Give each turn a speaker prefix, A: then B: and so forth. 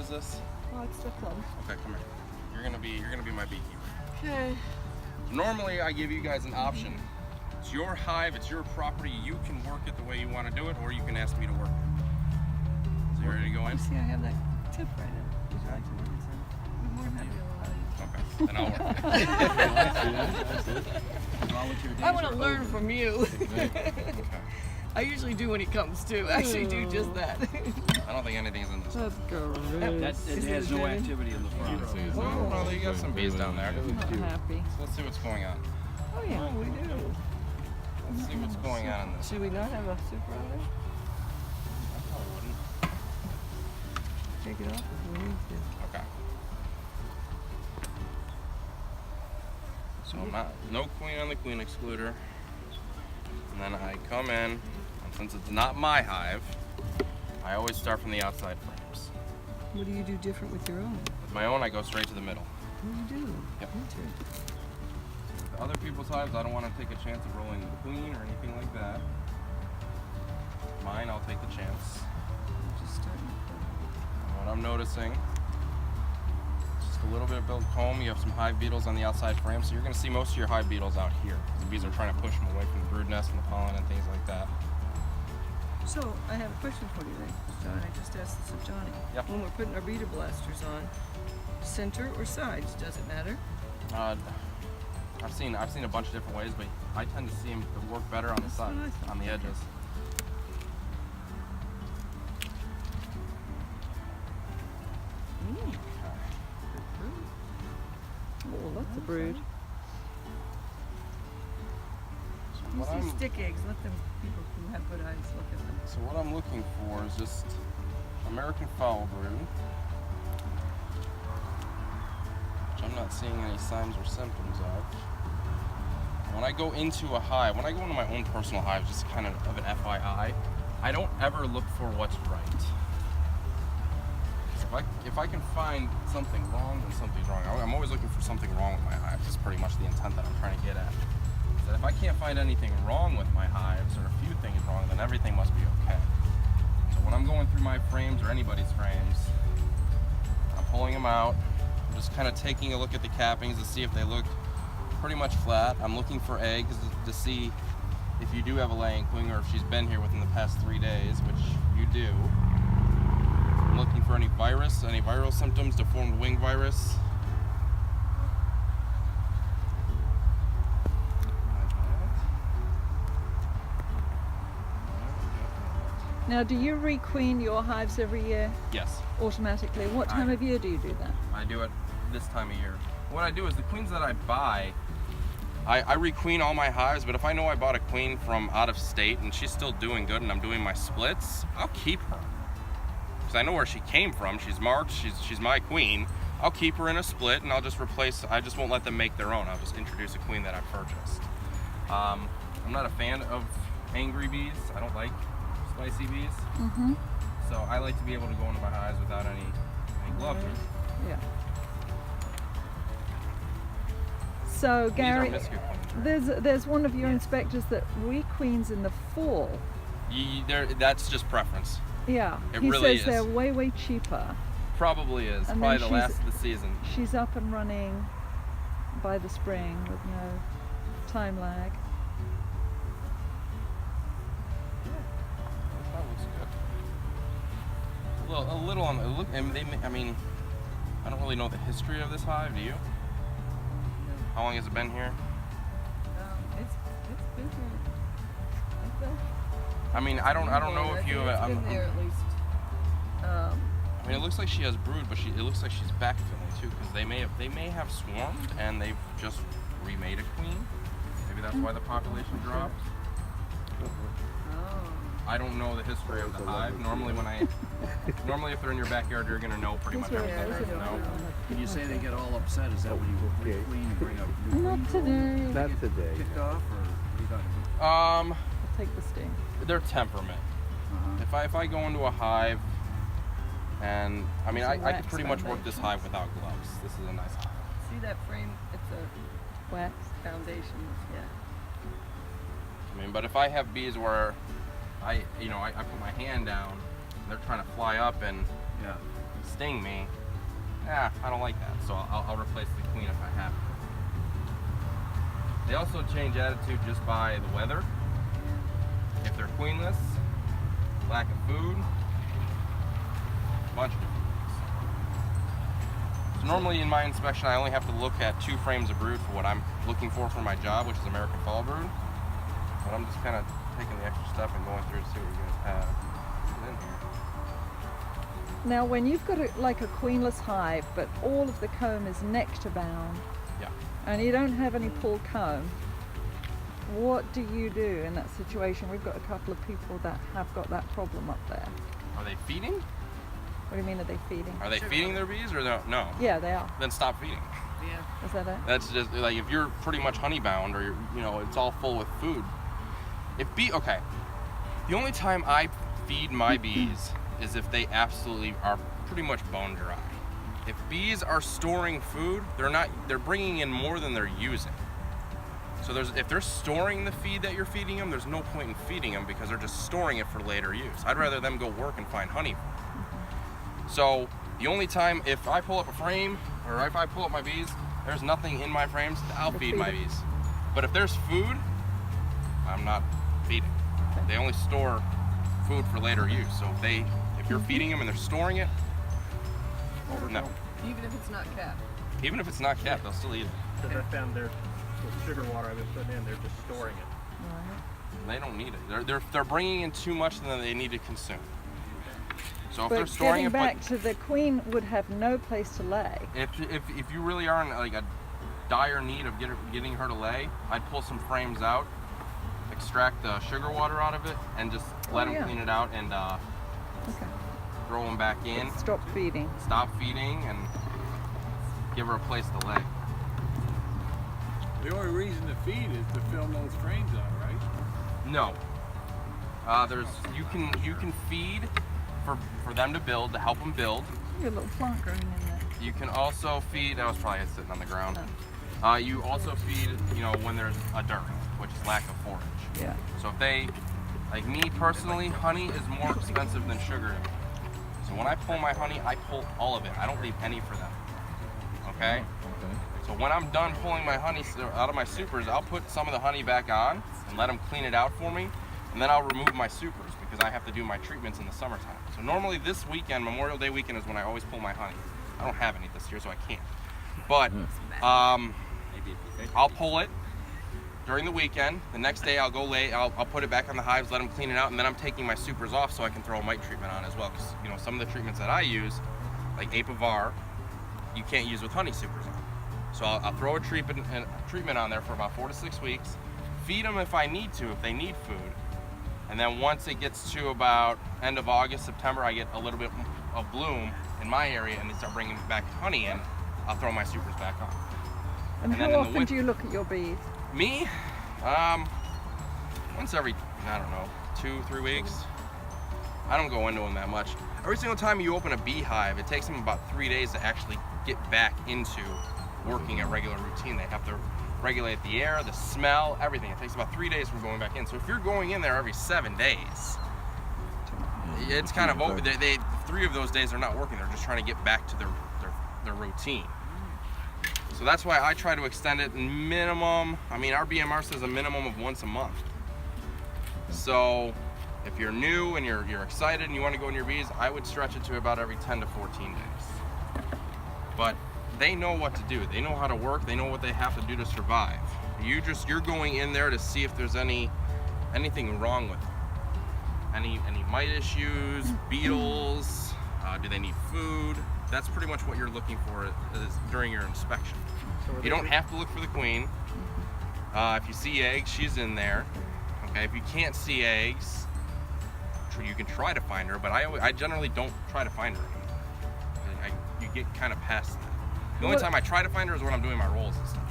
A: is this?
B: Oh, it's the club.
A: Okay, come here. You're gonna be my beekeeper.
B: Okay.
A: Normally, I give you guys an option. It's your hive, it's your property. You can work it the way you want to do it, or you can ask me to work it. So you ready to go in?
B: See, I have that tip right in. Would you like to work it, son? I'm more than happy to allow you.
A: Okay, then I'll work it.
B: I want to learn from you. I usually do when he comes too. I actually do just that.
A: I don't think anything's in this.
B: That
C: It has no activity in the front.
A: Oh, well, you got some bees down there.
B: I'm not happy.
A: So let's see what's going on.
B: Oh yeah, we do.
A: Let's see what's going on in this.
B: Should we not have a super on there?
A: I probably wouldn't.
B: Take it off if we need to.
A: Okay. So no queen on the queen excluder. And then I come in, and since it's not my hive, I always start from the outside frames.
B: What do you do different with your own?
A: With my own, I go straight to the middle.
B: What do you do?
A: Yep.
B: Enter.
A: With other people's hives, I don't want to take a chance of rolling the queen or anything like that. Mine, I'll take the chance.
B: Just starting.
A: And what I'm noticing, just a little bit of built comb. You have some hive beetles on the outside frame, so you're going to see most of your hive beetles out here. The bees are trying to push them away from the brood nest and the pollen and things like that.
B: So, I have a question for you then, John. I just asked this of Johnny.
A: Yep.
B: When we're putting our beta blasters on, center or sides, does it matter?
A: I've seen a bunch of different ways, but I tend to see them work better on the side, on the edges.
B: Oh, lots of brood.
A: So
B: You
A: what
B: see
A: I'm,
B: stick eggs. Let them people who have good eyes look at them.
A: so what I'm looking for is just American foul brood, which I'm not seeing any signs or symptoms of. When I go into a hive, when I go into my own personal hive, just kind of an FYI, I don't ever look for what's right. If I can find something wrong, then something's wrong. I'm always looking for something wrong with my hives. That's pretty much the intent that I'm trying to get at. So if I can't find anything wrong with my hives, or a few things wrong, then everything must be okay. So when I'm going through my frames or anybody's frames, I'm pulling them out. I'm just kind of taking a look at the cappings to see if they look pretty much flat. I'm looking for eggs to see if you do have a laying queen or if she's been here within the past 3 days, which you do. I'm looking for any virus, any viral symptoms, deformed wing virus.
B: Now, do you requeen your hives every year
A: Yes,
B: automatically? What time of year do you do that?
A: I do it this time of year. What I do is the queens that I buy, I requeen all my hives, but if I know I bought a queen from out of state and she's still doing good and I'm doing my splits, I'll keep her. Because I know where she came from. She's marked, she's my queen. I'll keep her in a split and I'll just replace, I just won't let them make their own. I'll just introduce a queen that I purchased. I'm not a fan of angry bees. I don't like spicy bees.
B: Mm-hmm.
A: So I like to be able to go into my hives without any gloves.
B: Yeah. So, Gary,
A: These are biscuit queens.
B: there's one of your inspectors that requeens in the fall.
A: That's just preference.
B: Yeah.
A: It
B: he
A: really
B: says
A: is.
B: they're way cheaper.
A: Probably is.
B: And
A: Probably
B: then
A: the last of the season.
B: She's up and running by the spring with no time lag.
A: That looks good. A little on the look. I mean, I don't really know the history of this hive. Do you? How long has it been here?
B: It's been here.
A: I mean, I don't know if you.
B: It's been there at least.
A: I mean, it looks like she has brood, but it looks like she's backfilling too, because they may have swarmed and they've just remade a queen. Maybe that's why the population dropped.
B: Oh.
A: I don't know the history of the hive. Normally, if they're in your backyard, you're gonna know pretty much everything there is to know.
C: When you say they get all upset, is that when you requeen and bring up new
B: Not
C: queens?
B: today.
D: Not today.
C: Kicked off, or what are you talking about?
B: I'll take the sting.
A: Their temperament. If I go into a hive, and I mean, I could pretty much work this hive without gloves. This is a nice hive.
B: See that frame? It's a wax foundation. Yeah.
A: I mean, but if I have bees where I put my hand down, and they're trying to fly up and
C: Yeah.
A: sting me, I don't like that. So I'll replace the queen if I have to. They also change attitude just by the weather. If they're queenless, lack of food, a bunch of different things. So normally in my inspection, I only have to look at 2 frames of brood for what I'm looking for my job, which is American fall brood. But I'm just kind of taking the extra step and going through to see what you guys have in here.
D: Now, when you've got like a queenless hive, but all of the comb is nectar bound,
A: Yeah.
D: and you don't have any pulled comb, what do you do in that situation? We've got a couple of people that have got that problem up there.
A: Are they feeding?
D: What do you mean, are they feeding?
A: Are they feeding their bees or no?
D: Yeah, they are.
A: Then stop feeding.
B: Yeah.
D: Is that it?
A: That's just like if you're pretty much honey bound or it's all full with food. Okay. The only time I feed my bees is if they absolutely are pretty much bone dry. If bees are storing food, they're bringing in more than they're using. So if they're storing the feed that you're feeding them, there's no point in feeding them because they're just storing it for later use. I'd rather them go work and find honey. So the only time if I pull up a frame or if I pull up my bees, there's nothing in my frames, I'll feed my bees. But if there's food, I'm not feeding. They only store food for later use. So if you're feeding them and they're storing it, no.
B: Even if it's not capped.
A: Even if it's not capped, they'll still eat it.
E: Because I found with sugar water I've been putting in, they're just storing it.
D: Right.
A: They don't need it. They're bringing in too much than they need to consume. So if
D: But
A: they're storing
D: getting
A: it,
D: back to the queen would have no place to lay.
A: if you really are in like a dire need of getting her to lay, I'd pull some frames out, extract the sugar water out of it, and just let them clean it out and
D: Okay.
A: throw them back in.
D: Stop feeding.
A: Stop feeding and give her a place to lay.
C: The only reason to feed is to fill those frames out, right?
A: No. You can feed for them to build, to help them build.
D: Your little plant growing in there.
A: You can also feed, that was probably sitting on the ground. You also feed, when there's a dearth, which is lack of forage.
D: Yeah.
A: So if they, like me personally, honey is more expensive than sugar. So when I pull my honey, I pull all of it. I don't leave any for them. Okay? So when I'm done pulling my honey out of my supers, I'll put some of the honey back on and let them clean it out for me. And then I'll remove my supers because I have to do my treatments in the summertime. So normally this weekend, Memorial Day weekend, is when I always pull my honey. I don't have any this year, so I can't. But I'll pull it during the weekend. The next day I'll go lay, I'll put it back on the hives, let them clean it out, and then I'm taking my supers off so I can throw a mite treatment on as well. Because some of the treatments that I use, like Apivar, you can't use with honey supers on. So I'll throw a treatment on there for about 4 to 6 weeks, feed them if I need to, if they need food, and then once it gets to about end of August, September, I get a little bit of bloom in my area and they start bringing back honey in, I'll throw my supers back on.
D: And
A: then
D: how
A: in the
D: often do you look at your bees?
A: Me? Once every, 2-3 weeks. I don't go into them that much. Every single time you open a beehive, it takes them about 3 days to actually get back into working at regular routine. They have to regulate the air, the smell, everything. It takes about 3 days from going back in. So if you're going in there every 7 days, it's kind of over. 3 of those days are not working. They're just trying to get back to their routine. So that's why I try to extend it minimum. Our BMR says a minimum of once a month. So if you're new and you're excited and you want to go in your bees, I would stretch it to about every 10 to 14 days. But they know what to do. They know how to work. They know what they have to do to survive. You're going in there to see if there's anything wrong with them. Any mite issues, beetles, do they need food? That's pretty much what you're looking for during your inspection.
E: So
A: You don't have to look for the queen. If you see eggs, she's in there. Okay, if you can't see eggs, you can try to find her, but I generally don't try to find her anymore. You get kind of past that. The only time I try to find her is when I'm doing my rolls and stuff.